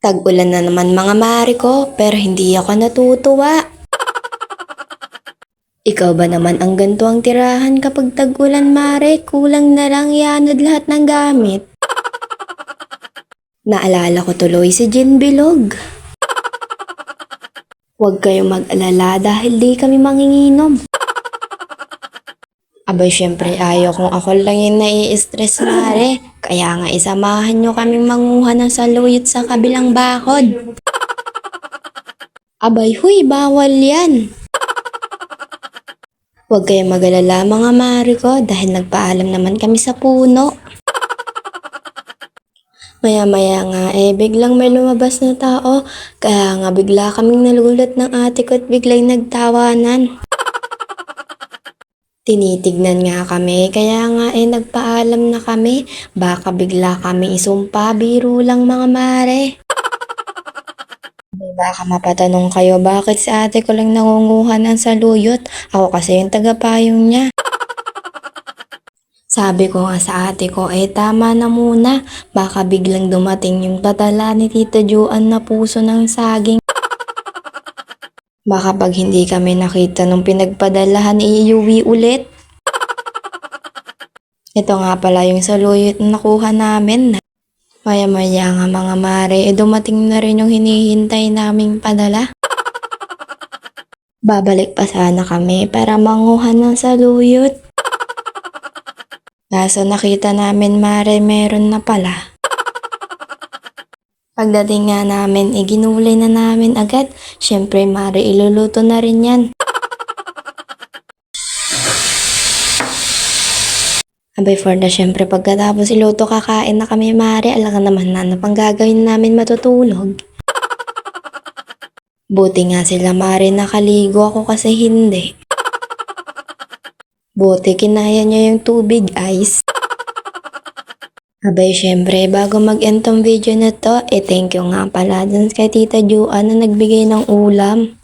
Tag-ulan na naman mga mare ko, pero hindi ako natutuwa. Ikaw ba naman ang ganito ang tirahan kapag tag-ulan mare? Kulang na lang ianod lahat ng gamit. Naalala ko tuloy si Jin Bilog. Huwag kayong mag-alala dahil di kami manginginom. Abay syempre ayaw kung ako lang yung nai-stress mare. Kaya nga isamahan nyo kami manguha ng saluyot sa kabilang bakod. Abay huy, bawal yan. Huwag kayong mag-alala mga mare ko dahil nagpaalam naman kami sa puno. Maya-maya nga biglang may lumabas na tao. Kaya nga bigla kaming nalulat ng ate ko at biglang nagtawanan. Tinitignan nga kami, kaya nga nagpaalam na kami. Baka bigla kami isumpa, biro lang mga mare. Baka mapatanong kayo, bakit si ate ko lang nangunguha ng saluyot? Ako kasi yung tagapayong niya. Sabi ko nga sa ate ko, tama na muna. Baka biglang dumating yung tatala ni Tita Juan na puso ng saging. Baka pag hindi kami nakita nung pinagpadalahan, iuwi ulit. Ito nga pala yung saluyot na nakuha namin. Maya-maya nga mga mare, dumating na rin yung hinihintay naming padala. Babalik pa sana kami para manguha ng saluyot. Kaso nakita namin mare, meron na pala. Pagdating nga namin, ginulay na namin agad. Syempre mare, iluluto na rin yan. Abay for na syempre pagkatapos iluto kakain na kami mare, alam naman na pang gagawin namin matutulog. Buti nga sila mare nakaligo, ako kasi hindi. Buti kinaya niya yung tubig ice. Abay syempre bago mag-end tong video na to, thank you nga pala dun kay Tita Juan na nagbigay ng ulam.